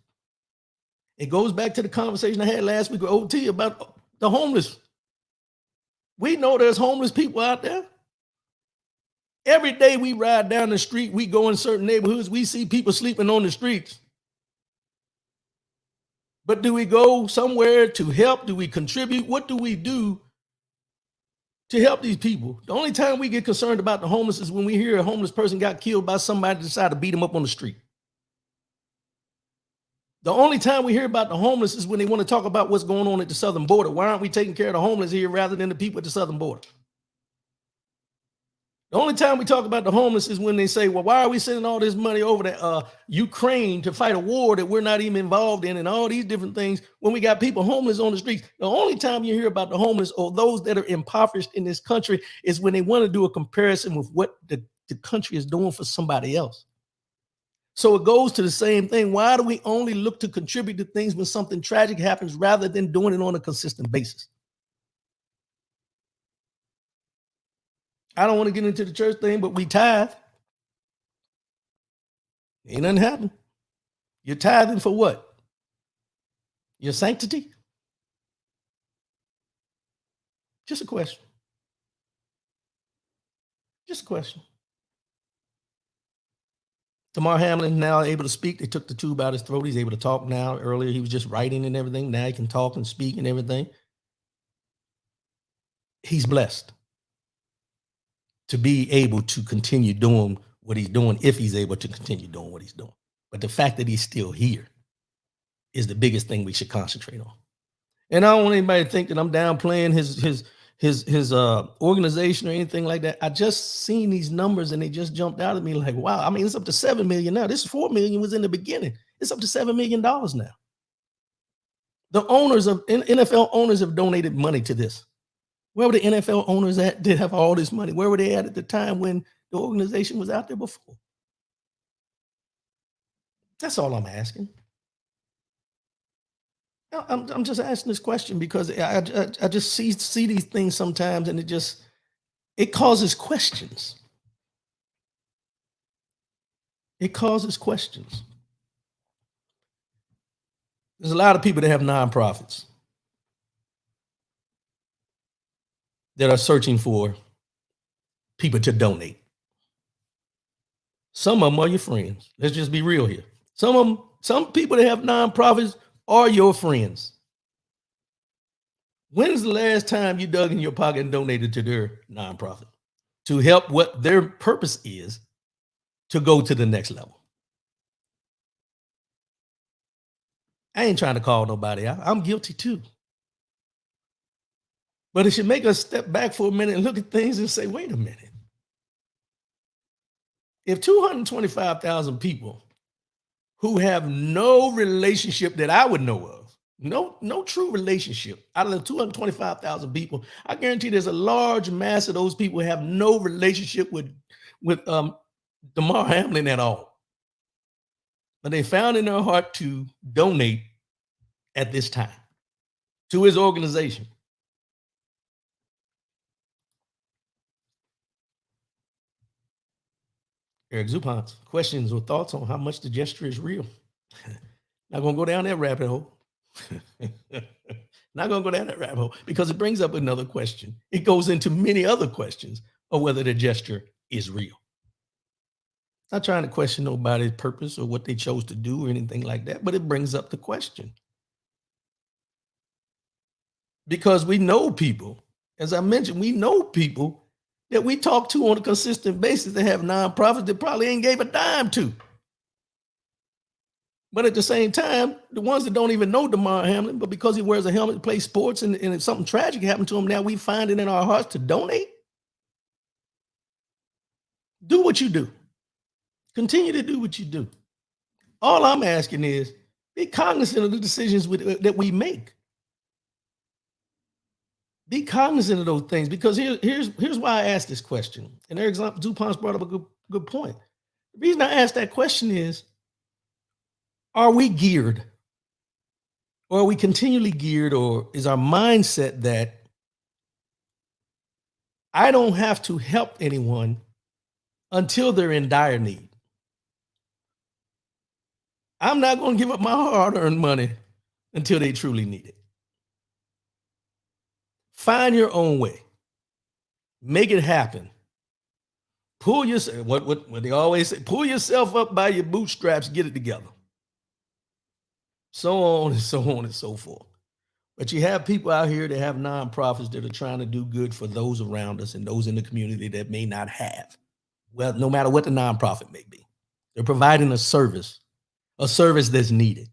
It goes back to the conversation I had last week with OT about the homeless. We know there's homeless people out there. Every day we ride down the street, we go in certain neighborhoods, we see people sleeping on the streets. But do we go somewhere to help? Do we contribute? What do we do to help these people? The only time we get concerned about the homeless is when we hear a homeless person got killed by somebody that decided to beat him up on the street. The only time we hear about the homeless is when they want to talk about what's going on at the southern border. Why aren't we taking care of the homeless here rather than the people at the southern border? The only time we talk about the homeless is when they say, well, why are we sending all this money over to Ukraine to fight a war that we're not even involved in, and all these different things when we got people homeless on the streets? The only time you hear about the homeless or those that are impoverished in this country is when they want to do a comparison with what the country is doing for somebody else. So it goes to the same thing. Why do we only look to contribute to things when something tragic happens rather than doing it on a consistent basis? I don't want to get into the church thing, but we tithe. Ain't nothing happen. You're tithing for what? Your sanctity? Just a question. Just a question. Damar Hamlin now able to speak. They took the tube out of his throat. He's able to talk now. Earlier, he was just writing and everything. Now he can talk and speak and everything. He's blessed to be able to continue doing what he's doing, if he's able to continue doing what he's doing. But the fact that he's still here is the biggest thing we should concentrate on. And I don't want anybody to think that I'm downplaying his organization or anything like that. I just seen these numbers and they just jumped out at me like, wow. I mean, it's up to 7 million now. This 4 million was in the beginning. It's up to $7 million now. The owners of NFL owners have donated money to this. Where were the NFL owners at that have all this money? Where were they at the time when the organization was out there before? That's all I'm asking. I'm just asking this question because I just see these things sometimes, and it causes questions. It causes questions. There's a lot of people that have nonprofits that are searching for people to donate. Some of them are your friends. Let's just be real here. Some people that have nonprofits are your friends. When's the last time you dug in your pocket and donated to their nonprofit to help what their purpose is to go to the next level? I ain't trying to call nobody out. I'm guilty too. But it should make us step back for a minute and look at things and say, wait a minute. If 225,000 people who have no relationship that I would know of, no true relationship, out of the 225,000 people, I guarantee there's a large mass of those people who have no relationship with Damar Hamlin at all. But they found in their heart to donate at this time to his organization. Eric Zupanc, questions or thoughts on how much the gesture is real? Not going to go down that rabbit hole. Not going to go down that rabbit hole because it brings up another question. It goes into many other questions of whether the gesture is real. Not trying to question nobody's purpose or what they chose to do or anything like that, but it brings up the question. Because we know people, as I mentioned, we know people that we talk to on a consistent basis that have nonprofits that probably ain't gave a dime to. But at the same time, the ones that don't even know Damar Hamlin, but because he wears a helmet to play sports and if something tragic happened to him, now we find it in our hearts to donate. Do what you do. Continue to do what you do. All I'm asking is be cognizant of the decisions that we make. Be cognizant of those things because here's why I asked this question. And Eric Zupanc brought up a good point. The reason I asked that question is, are we geared? Or are we continually geared? Or is our mindset that I don't have to help anyone until they're in dire need? I'm not going to give up my hard-earned money until they truly need it. Find your own way. Make it happen. Pull yourself, what they always say, pull yourself up by your bootstraps, get it together. So on and so on and so forth. But you have people out here that have nonprofits that are trying to do good for those around us and those in the community that may not have. Well, no matter what the nonprofit may be, they're providing a service that's needed.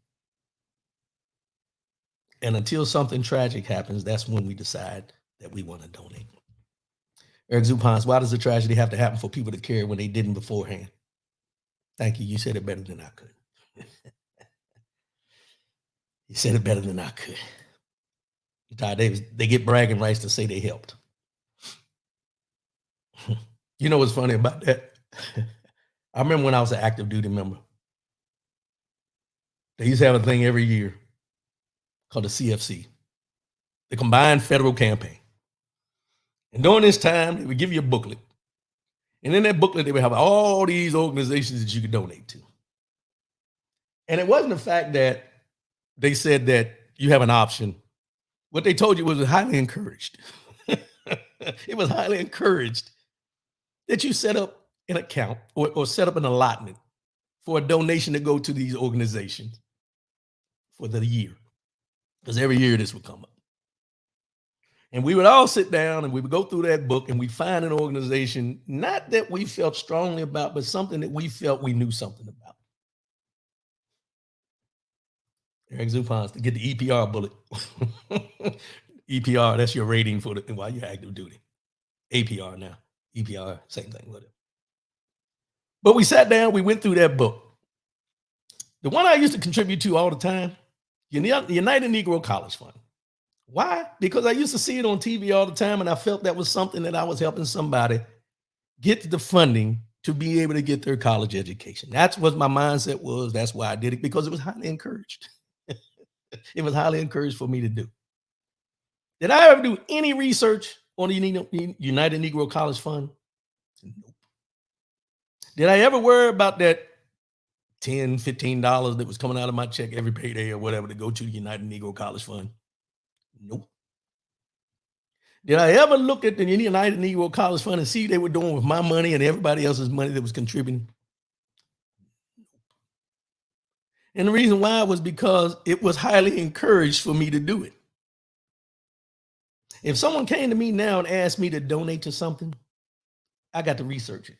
And until something tragic happens, that's when we decide that we want to donate. Eric Zupanc, why does the tragedy have to happen for people to care when they didn't beforehand? Thank you. You said it better than I could. You said it better than I could. Todd Davis, they get bragging rights to say they helped. You know what's funny about that? I remember when I was an active duty member. They used to have a thing every year called the CFC, the Combined Federal Campaign. And during this time, they would give you a booklet. And in that booklet, they would have all these organizations that you could donate to. And it wasn't the fact that they said that you have an option. What they told you was highly encouraged. It was highly encouraged that you set up an account or set up an allotment for a donation to go to these organizations for the year. Because every year this would come up. And we would all sit down and we would go through that book and we'd find an organization, not that we felt strongly about, but something that we felt we knew something about. Eric Zupanc, to get the EPR bullet. EPR, that's your rating for while you're active duty. APR now. EPR, same thing with it. But we sat down, we went through that book. The one I used to contribute to all the time, the United Negro College Fund. Why? Because I used to see it on TV all the time, and I felt that was something that I was helping somebody get the funding to be able to get their college education. That's what my mindset was. That's why I did it, because it was highly encouraged. It was highly encouraged for me to do. Did I ever do any research on the United Negro College Fund? Nope. Did I ever worry about that $10, $15 that was coming out of my check every payday or whatever to go to the United Negro College Fund? Nope. Did I ever look at the United Negro College Fund and see what they were doing with my money and everybody else's money that was contributing? And the reason why was because it was highly encouraged for me to do it. If someone came to me now and asked me to donate to something, I got to research it.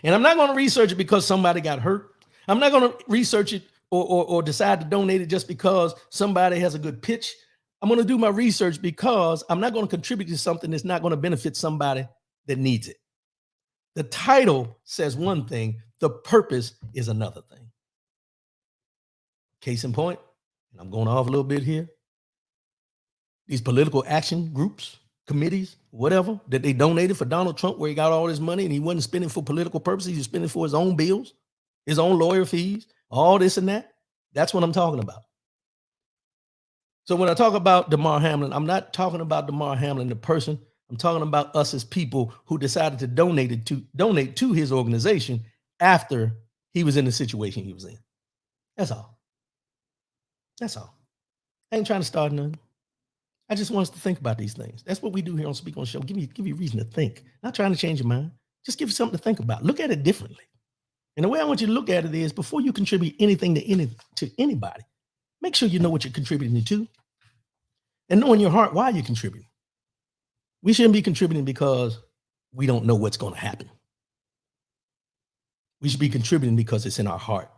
And I'm not going to research it because somebody got hurt. I'm not going to research it or decide to donate it just because somebody has a good pitch. I'm going to do my research because I'm not going to contribute to something that's not going to benefit somebody that needs it. The title says one thing, the purpose is another thing. Case in point, and I'm going off a little bit here. These political action groups, committees, whatever, that they donated for Donald Trump, where he got all this money and he wasn't spending for political purposes, he was spending for his own bills, his own lawyer fees, all this and that. That's what I'm talking about. So when I talk about Damar Hamlin, I'm not talking about Damar Hamlin, the person. I'm talking about us as people who decided to donate to his organization after he was in the situation he was in. That's all. That's all. I ain't trying to start nothing. I just want us to think about these things. That's what we do here on Speak On Show. Give you reason to think. Not trying to change your mind. Just give you something to think about. Look at it differently. And the way I want you to look at it is before you contribute anything to anybody, make sure you know what you're contributing to. And know in your heart why you're contributing. We shouldn't be contributing because we don't know what's going to happen. We should be contributing because it's in our heart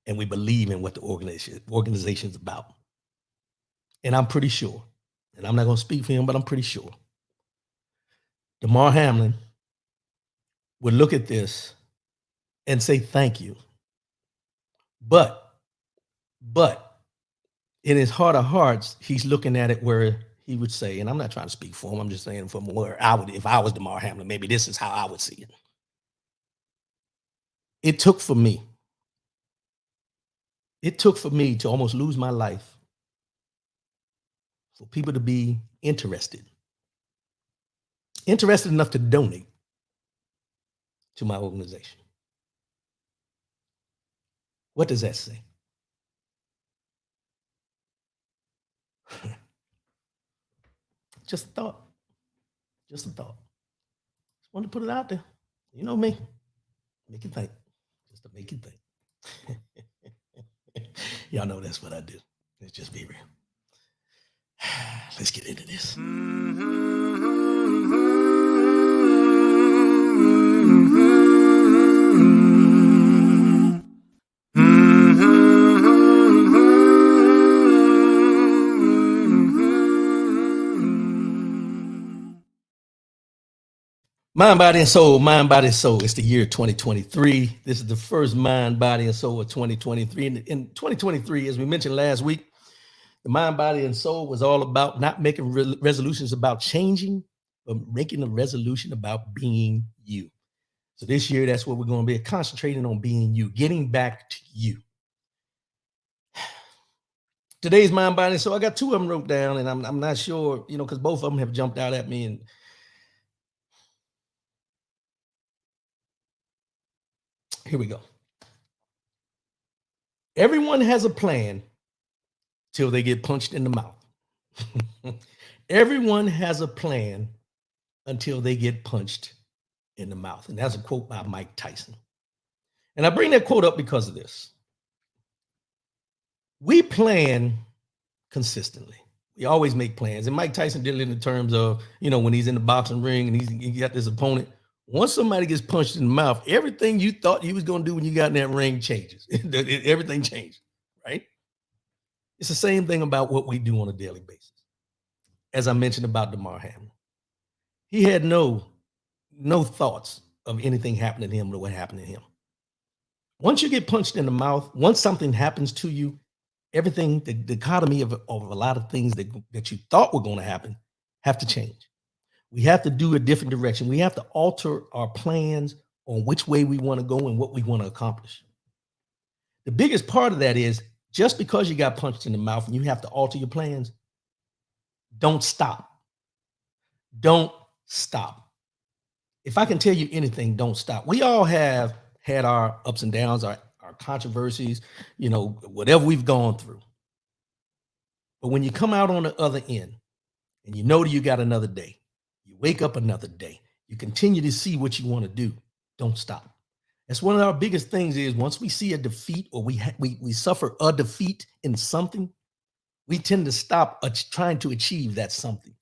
and we believe in what the organization is about. And I'm pretty sure, and I'm not going to speak for him, but I'm pretty sure Damar Hamlin would look at this and say thank you. But in his heart of hearts, he's looking at it where he would say, and I'm not trying to speak for him, I'm just saying from where I would, if I was Damar Hamlin, maybe this is how I would see it. It took for me to almost lose my life for people to be interested enough to donate to my organization. What does that say? Just a thought. Just a thought. Just wanted to put it out there. You know me. Make you think. Just to make you think. Y'all know that's what I do. Let's just be real. Let's get into this. Mind, body, and soul. Mind, body, and soul. It's the year 2023. This is the first mind, body, and soul of 2023. And in 2023, as we mentioned last week, the mind, body, and soul was all about not making resolutions about changing, but making a resolution about being you. So this year, that's what we're going to be concentrating on, being you, getting back to you. Today's mind, body, and soul. I got two of them wrote down, and I'm not sure, because both of them have jumped out at me. And here we go. Everyone has a plan till they get punched in the mouth. Everyone has a plan until they get punched in the mouth. And that's a quote by Mike Tyson. And I bring that quote up because of this. We plan consistently. We always make plans. And Mike Tyson did it in the terms of, when he's in the boxing ring and he got this opponent. Once somebody gets punched in the mouth, everything you thought you was going to do when you got in that ring changes. Everything changes, right? It's the same thing about what we do on a daily basis. As I mentioned about Damar Hamlin, he had no thoughts of anything happening to him or what happened to him. Once you get punched in the mouth, once something happens to you, everything, the dichotomy of a lot of things that you thought were going to happen have to change. We have to do a different direction. We have to alter our plans on which way we want to go and what we want to accomplish. The biggest part of that is just because you got punched in the mouth and you have to alter your plans, don't stop. Don't stop. If I can tell you anything, don't stop. We all have had our ups and downs, our controversies, whatever we've gone through. But when you come out on the other end and you know that you got another day, you You wake up another day. You continue to see what you want to do. Don't stop. That's one of our biggest things is once we see a defeat or we suffer a defeat in something, we tend to stop trying to achieve that something.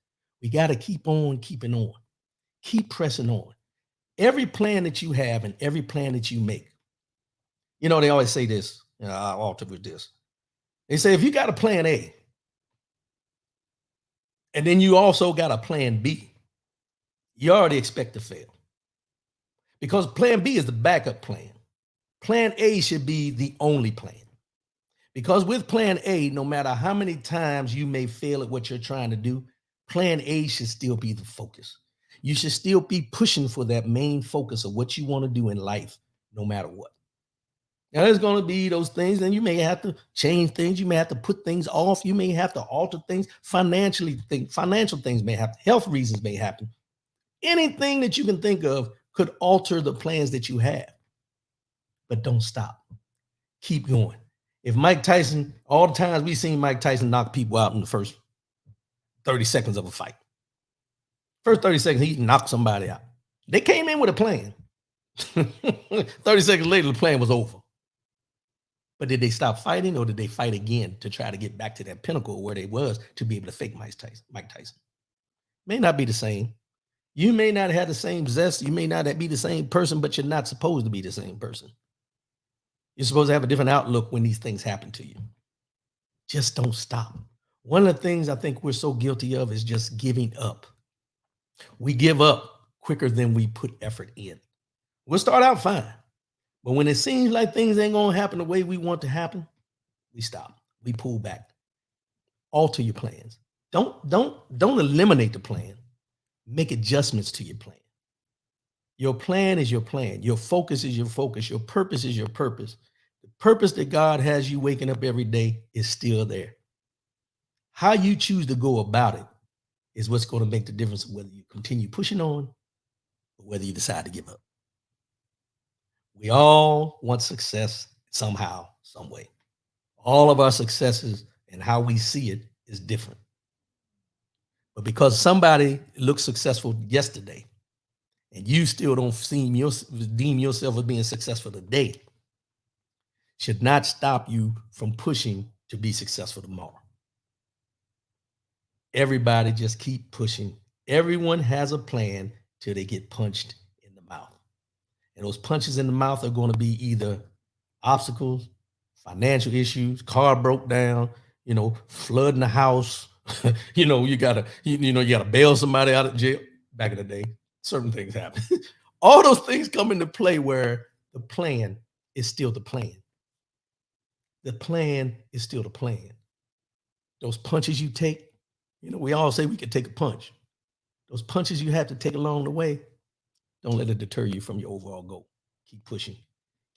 We got to keep on keeping on, keep pressing on. Every plan that you have and every plan that you make, they always say this, I'll alter with this. They say, if you got a plan A, and then you also got a plan B, you already expect to fail. Because plan B is the backup plan. Plan A should be the only plan. Because with plan A, no matter how many times you may fail at what you're trying to do, plan A should still be the focus. You should still be pushing for that main focus of what you want to do in life, no matter what. Now, there's going to be those things, and you may have to change things. You may have to put things off. You may have to alter things. Financial things may happen. Health reasons may happen. Anything that you can think of could alter the plans that you have. But don't stop. Keep going. If Mike Tyson, all the times we've seen Mike Tyson knock people out in the first 30 seconds of a fight. First 30 seconds, he knocked somebody out. They came in with a plan. 30 seconds later, the plan was over. But did they stop fighting or did they fight again to try to get back to that pinnacle where they was to be able to fake Mike Tyson? May not be the same. You may not have the same zest. You may not be the same person, but you're not supposed to be the same person. You're supposed to have a different outlook when these things happen to you. Just don't stop. One of the things I think we're so guilty of is just giving up. We give up quicker than we put effort in. We'll start out fine. But when it seems like things ain't going to happen the way we want to happen, we stop. We pull back. Alter your plans. Don't eliminate the plan. Make adjustments to your plan. Your plan is your plan. Your focus is your focus. Your purpose is your purpose. The purpose that God has you waking up every day is still there. How you choose to go about it is what's going to make the difference of whether you continue pushing on or whether you decide to give up. We all want success somehow, some way. All of our successes and how we see it is different. But because somebody looked successful yesterday and you still don't deem yourself as being successful today, should not stop you from pushing to be successful tomorrow. Everybody just keep pushing. Everyone has a plan till they get punched in the mouth. And those punches in the mouth are going to be either obstacles, financial issues, car broke down, flood in the house. You gotta bail somebody out of jail. Back in the day, certain things happen. All those things come into play where the plan is still the plan. The plan is still the plan. Those punches you take, we all say we can take a punch. Those punches you have to take along the way, don't let it deter you from your overall goal. Keep pushing,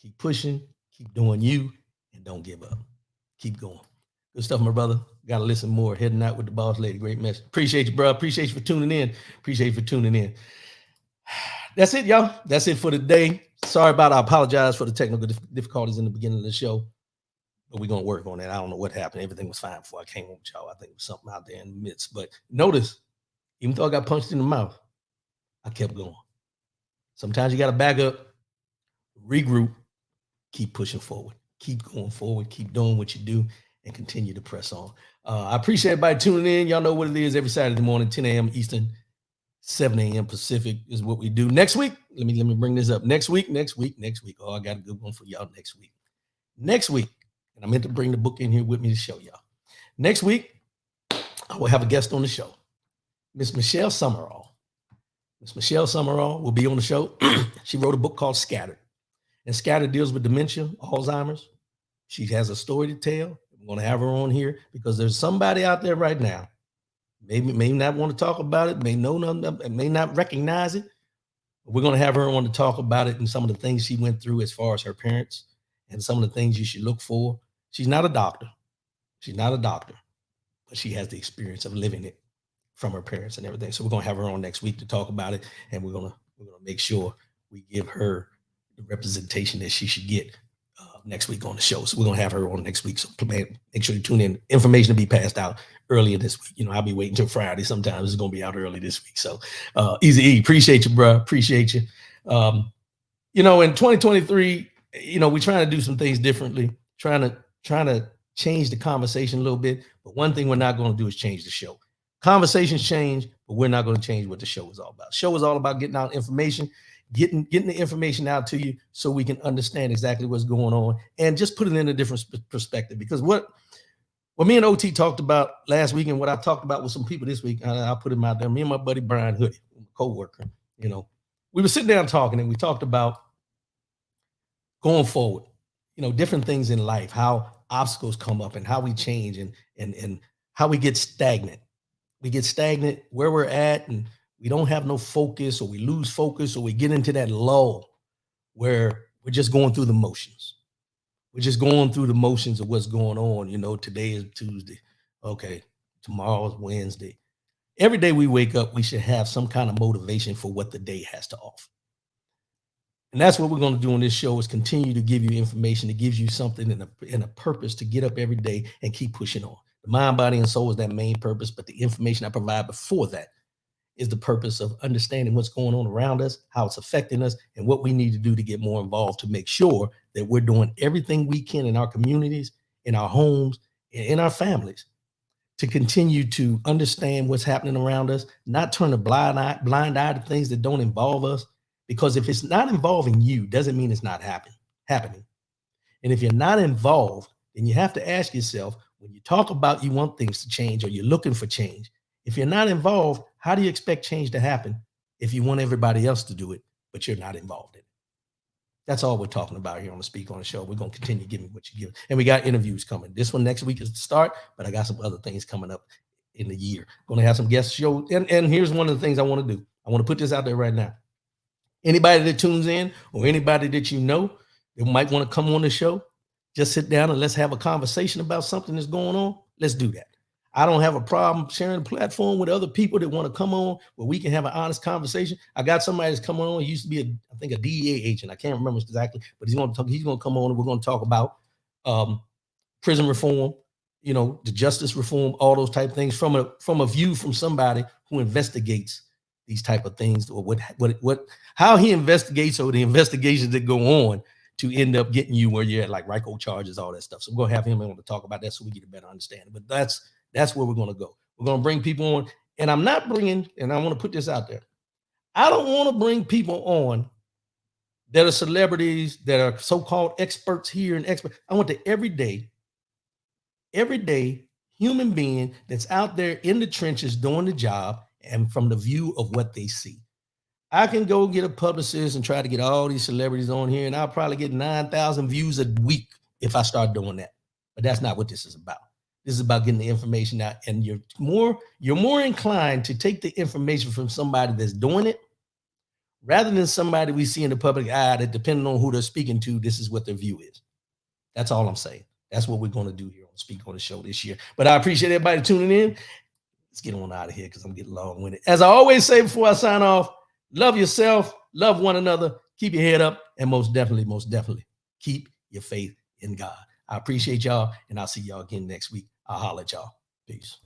keep doing you, and don't give up. Keep going. Good stuff, my brother. Got to listen more. Heading out with the boss lady. Great message. Appreciate you, bro. Appreciate you for tuning in. That's it, y'all. That's it for today. Sorry about it. I apologize for the technical difficulties in the beginning of the show, but we're going to work on that. I don't know what happened. Everything was fine before I came on with y'all. I think it was something out there in the midst. But notice, even though I got punched in the mouth, I kept going. Sometimes you got to back up, regroup, keep pushing forward, keep going forward, keep doing what you do, and continue to press on. I appreciate everybody tuning in. Y'all know what it is. Every Saturday morning, 10 a.m. Eastern, 7 a.m. Pacific is what we do. Next week, let me bring this up. Next week. Oh, I got a good one for y'all next week. And I meant to bring the book in here with me to show y'all. Next week, I will have a guest on the show, Miss Michelle Summerall. Miss Michelle Summerall will be on the show. She wrote a book called Scattered. And Scattered deals with dementia, Alzheimer's. She has a story to tell. I'm going to have her on here because there's somebody out there right now, may not want to talk about it, may not recognize it. But we're going to have her on to talk about it and some of the things she went through as far as her parents and some of the things you should look for. She's not a doctor, but she has the experience of living it from her parents and everything. So we're going to have her on next week to talk about it. And we're going to make sure we give her the representation that she should get next week on the show. So we're going to have her on next week. So make sure you tune in. Information to be passed out earlier this week. You know, I'll be waiting till Friday. Sometimes it's going to be out early this week. So Easy E, appreciate you, bro. Appreciate you. You know, in 2023, you know, we're trying to do some things differently, trying to change the conversation a little bit. But one thing we're not going to do is change the show. Conversations change, but we're not going to change what the show is all about. Show is all about getting out information, getting the information out to you so we can understand exactly what's going on and just put it in a different perspective. Because what me and OT talked about last week and what I talked about with some people this week, I'll put him out there. Me and my buddy Brian Hoodie, co-worker, you know, we were sitting down talking and we talked about going forward, you know, different things in life, how obstacles come up and how we change and how we get stagnant. We get stagnant where we're at and we don't have no focus, or we lose focus, or we get into that lull where we're just going through the motions. We're just going through the motions of what's going on. You know, today is Tuesday. Okay, tomorrow's Wednesday. Every day we wake up, we should have some kind of motivation for what the day has to offer. And that's what we're going to do on this show, is continue to give you information that gives you something and a purpose to get up every day and keep pushing on. The mind, body, and soul is that main purpose, but the information I provide before that is the purpose of understanding what's going on around us, how it's affecting us, and what we need to do to get more involved to make sure that we're doing everything we can in our communities, in our homes, in our families to continue to understand what's happening around us, not turn a blind eye to things that don't involve us. Because if it's not involving you, doesn't mean it's not happening. And if you're not involved, then you have to ask yourself, when you talk about you want things to change or you're looking for change, if you're not involved, how do you expect change to happen if you want everybody else to do it, but you're not involved in it? That's all we're talking about here on the Speak On the Show. We're going to continue giving what you give. And we got interviews coming. This one next week is the start, but I got some other things coming up in the year. Going to have some guest shows. And here's one of the things I want to do. I want to put this out there right now. Anybody that tunes in or anybody that you know that might want to come on the show, just sit down and let's have a conversation about something that's going on. Let's do that. I don't have a problem sharing the platform with other people that want to come on where we can have an honest conversation. I got somebody that's coming on. He used to be I think a DEA agent. I can't remember exactly, but he's going to come on and we're going to talk about prison reform, you know, the justice reform, all those type of things from a view from somebody who investigates these type of things, or how he investigates, or the investigations that go on to end up getting you where you're at, like RICO charges, all that stuff. So we're going to have him on to talk about that so we get a better understanding. But that's where we're going to go. We're going to bring people on, and I'm not bringing, and I want to put this out there, I don't want to bring people on that are celebrities, that are so-called experts here and experts. I want the everyday human being that's out there in the trenches doing the job, and from the view of what they see. I can go get a publicist and try to get all these celebrities on here, and I'll probably get 9,000 views a week if I start doing that. But that's not what this is about. This is about getting the information out, and you're more inclined to take the information from somebody that's doing it rather than somebody we see in the public eye that, depending on who they're speaking to, this is what their view is. That's all I'm saying. That's what we're going to do here on Speak On the Show this year. But I appreciate everybody tuning in. Let's get on out of here because I'm getting long-winded. As I always say before I sign off, love yourself, love one another, keep your head up, and most definitely, keep your faith in God. I appreciate y'all, and I'll see y'all again next week. I'll holler at y'all. Peace.